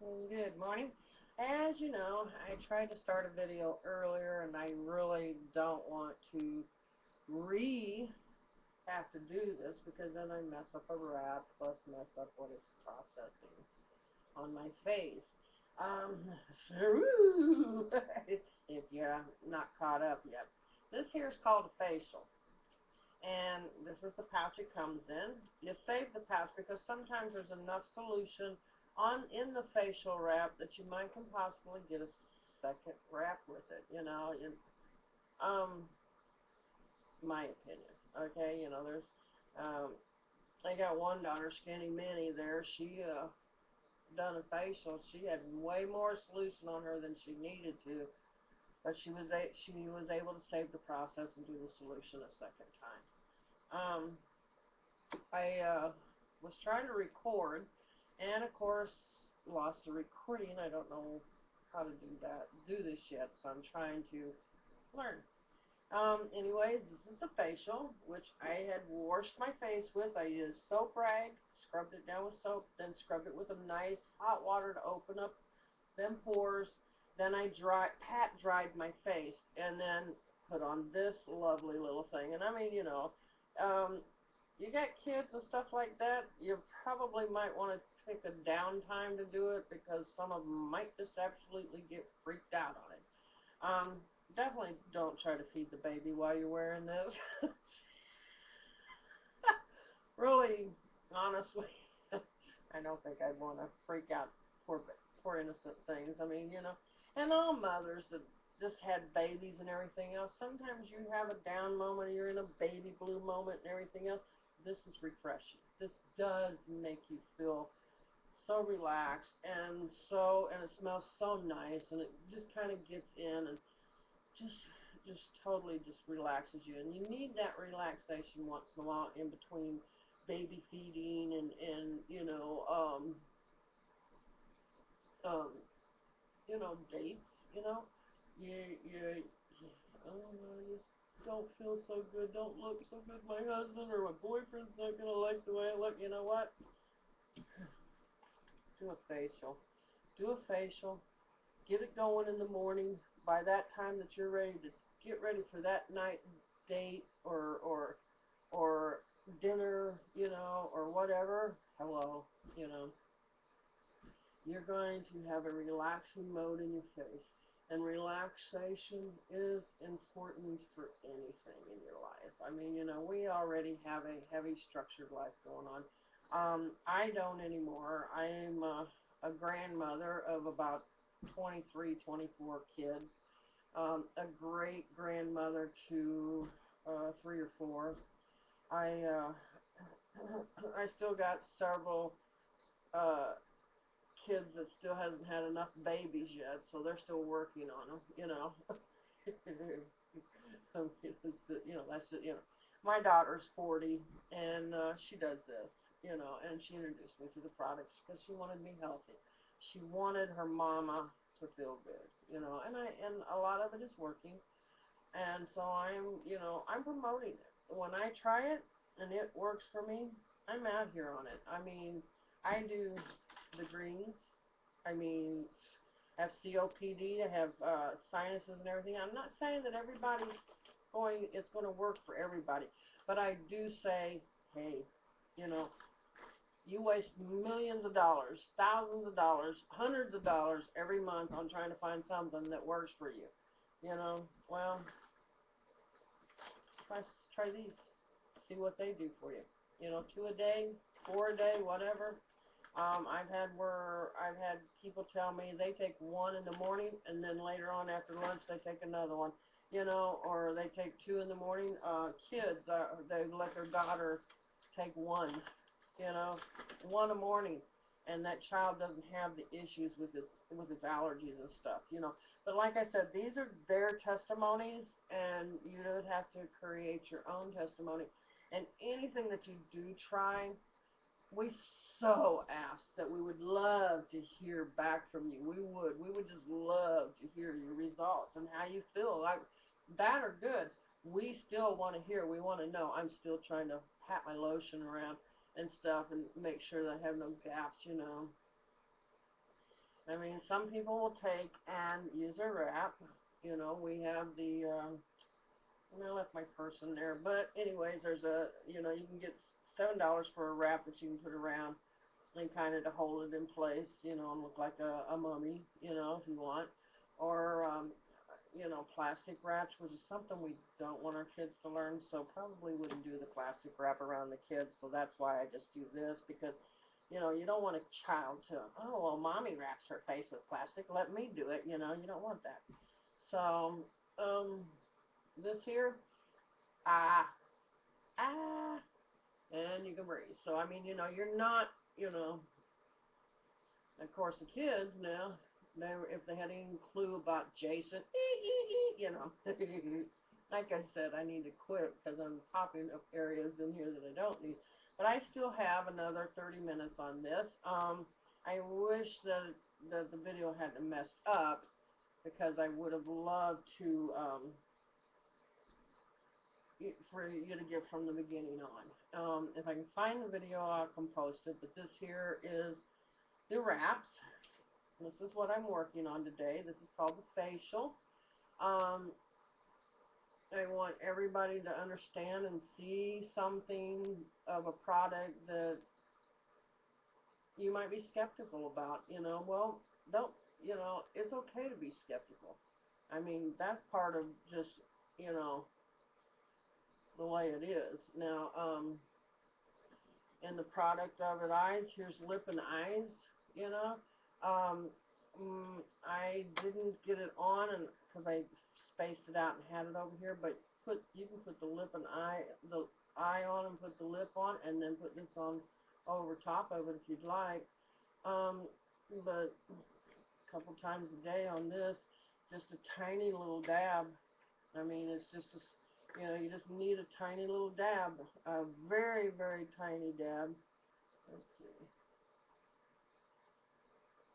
Good morning. As you know, I tried to start a video earlier and I really don't want to have to do this because then I mess up a wrap plus mess up what it's processing on my face. Um, if you're not caught up yet. This here is called a facial. And this is the pouch it comes in. You save the pouch because sometimes there's enough solution in the facial wrap that you might can possibly get a second wrap with it. Um, my opinion. Okay, there's I got one daughter, Skinny Minnie. There, she done a facial. She had way more solution on her than she needed to, but she was able to save the process and do the solution a second time. I was trying to record, and of course lost the recording. I don't know how to do this yet, so I'm trying to learn. Anyways, this is the facial, which I had washed my face with. I used soap rag, scrubbed it down with soap, then scrubbed it with a nice hot water to open up them pores. Then I pat dried my face, and then put on this lovely little thing. And I mean, you got kids and stuff like that, you probably might want to take a downtime to do it because some of them might just absolutely get freaked out on it. Definitely don't try to feed the baby while you're wearing this. Really, honestly, I don't think I'd want to freak out poor innocent things. I mean, and all mothers that just had babies and everything else. Sometimes you have a down moment, you're in a baby blue moment and everything else. This is refreshing. This does make you feel so relaxed and it smells so nice and it just kind of gets in and just just totally just relaxes you. And you need that relaxation once in a while in between baby feeding and um dates. You oh no, I just don't feel so good, don't look so good. My husband or my boyfriend's not gonna like the way I look. You know what? Do a facial. Do a facial. Get it going in the morning. By that time that you're ready to get ready for that night date or dinner, or whatever. Hello, you know, you're going to have a relaxing mode in your face. And relaxation is important for anything in your life. I mean, we already have a heavy structured life going on. I don't anymore. I'm a grandmother of about 23, 24 kids. A great grandmother to three or four. I I still got several uh, kids that still hasn't had enough babies yet, so they're still working on them. Some kids that that's just My daughter's 40 and she does this, and she introduced me to the products because she wanted me healthy. She wanted her mama to feel good, and a lot of it is working, and so I'm promoting it. When I try it and it works for me, I'm out here on it. I mean, I do the greens. I mean, I have COPD. I have sinuses and everything. I'm not saying that it's going to work for everybody, but I do say, hey, you know, you waste millions of dollars, thousands of dollars, hundreds of dollars every month on trying to find something that works for you. Well, try these. See what they do for you. Two a day, four a day, whatever. I've had people tell me they take one in the morning and then later on after lunch they take another one, or they take two in the morning. Kids, they let their daughter take one, you know, one a morning, and that child doesn't have the issues with its allergies and stuff. But like I said, these are their testimonies, and you would have to create your own testimony. And anything that you do try, we so ask that we would love to hear back from you. We would just love to hear your results and how you feel. Like bad or good, we still want to hear. We want to know. I'm still trying to pat my lotion around and stuff and make sure that I have no gaps. I mean, some people will take and use a wrap. You know, we have the, I left my purse in there. But anyways, there's a, you know, you can get $7 for a wrap that you can put around and kind of to hold it in place, you know, and look like a mummy, you know, if you want. Or, you know, plastic wraps, which is something we don't want our kids to learn, so probably wouldn't do the plastic wrap around the kids, so that's why I just do this, because, you know, you don't want a child to, oh, well, mommy wraps her face with plastic, let me do it, you know, you don't want that. So, this here, ah, ah, and you can breathe. So, I mean, you know, you're not, you know, of course, the kids now, if they had any clue about Jason, you know, like I said, I need to quit because I'm popping up areas in here that I don't need. But I still have another 30 minutes on this. I wish that the video hadn't messed up because I would have loved to for you to get from the beginning on. If I can find the video, I'll post it. But this here is the wraps. This is what I'm working on today. This is called the facial. I want everybody to understand and see something of a product that you might be skeptical about. You know, well, don't, you know, it's okay to be skeptical. I mean, that's part of just, you know, the way it is. Now, in the product of it, eyes, here's lip and eyes, you know. Um, I didn't get it on and because I spaced it out and had it over here, but you can put the lip and the eye on and put the lip on and then put this on over top of it if you'd like. But a couple times a day on this, just a tiny little dab. I mean, it's just a, you know, you just need a tiny little dab, a very, very tiny dab. Let's see.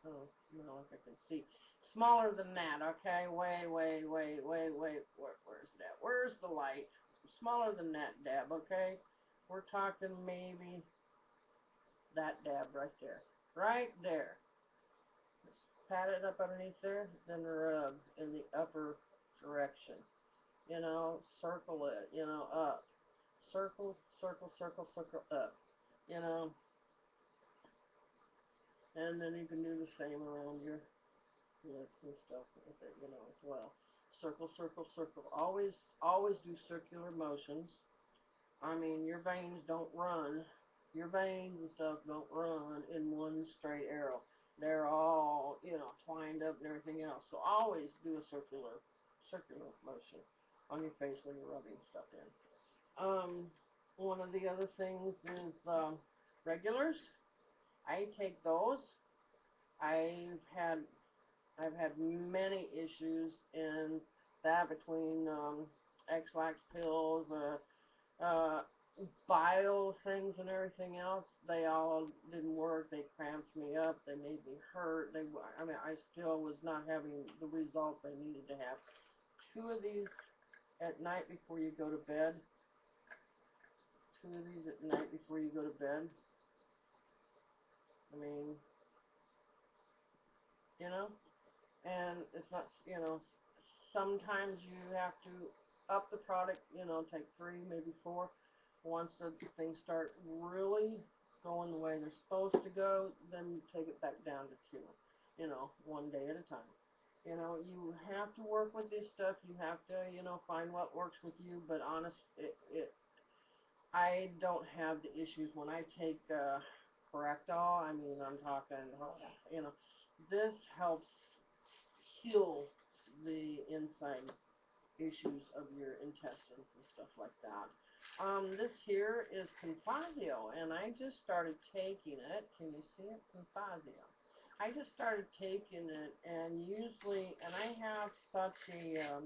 Oh, no, if I can see. Smaller than that, okay? Wait. Where's that? Where's the light? Smaller than that dab, okay? We're talking maybe that dab right there. Right there. Just pat it up underneath there, then rub in the upper direction. You know, circle it, you know, up. Circle, circle, circle, circle up. You know, and then you can do the same around your lips and stuff with it, you know, as well. Circle, circle, circle. Always do circular motions. I mean, your veins don't run. Your veins and stuff don't run in one straight arrow. They're all, you know, twined up and everything else. So always do a circular motion on your face when you're rubbing stuff in. One of the other things is regulars. I take those. I've had I've had many issues in that between X-Lax pills, uh, bile things and everything else. They all didn't work. They cramped me up. They made me hurt. I mean, I still was not having the results I needed to have. 2 of these at night before you go to bed. 2 of these at night before you go to bed. I mean, you know, and it's not, you know, sometimes you have to up the product, you know, take 3, maybe 4. Once the things start really going the way they're supposed to go, then take it back down to 2, you know, 1 day at a time. You know, you have to work with this stuff. You have to, you know, find what works with you. But I don't have the issues when I take Correctol. I mean, I'm talking, you know, this helps heal the inside issues of your intestines and stuff like that. This here is Confazio, and I just started taking it. Can you see it? Confazio. I just started taking it, and usually, and I have such a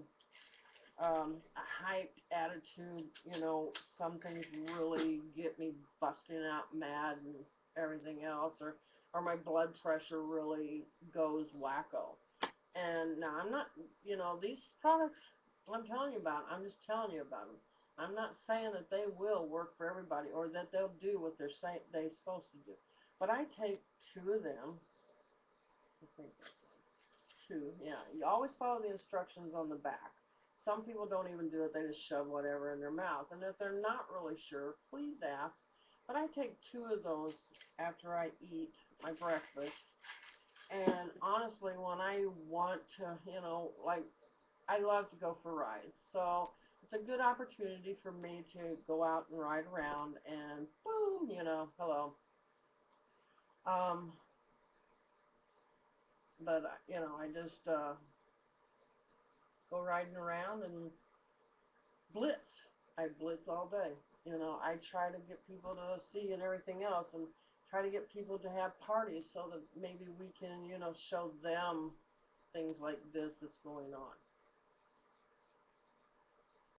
hyped attitude, you know, some things really get me busting out mad and everything else, or my blood pressure really goes wacko. And now I'm not, you know, these products I'm telling you about, I'm just telling you about them. I'm not saying that they will work for everybody or that they'll do what they're supposed to do. But I take 2 of them think that's one. Two, yeah. You always follow the instructions on the back. Some people don't even do it. They just shove whatever in their mouth. And if they're not really sure, please ask. But I take 2 of those after I eat my breakfast. And honestly, when I want to, like, I love to go for rides. So it's a good opportunity for me to go out and ride around and boom, hello. Um, but, I just go riding around and blitz. I blitz all day. I try to get people to see and everything else, and try to get people to have parties so that maybe we can, show them things like this that's going on.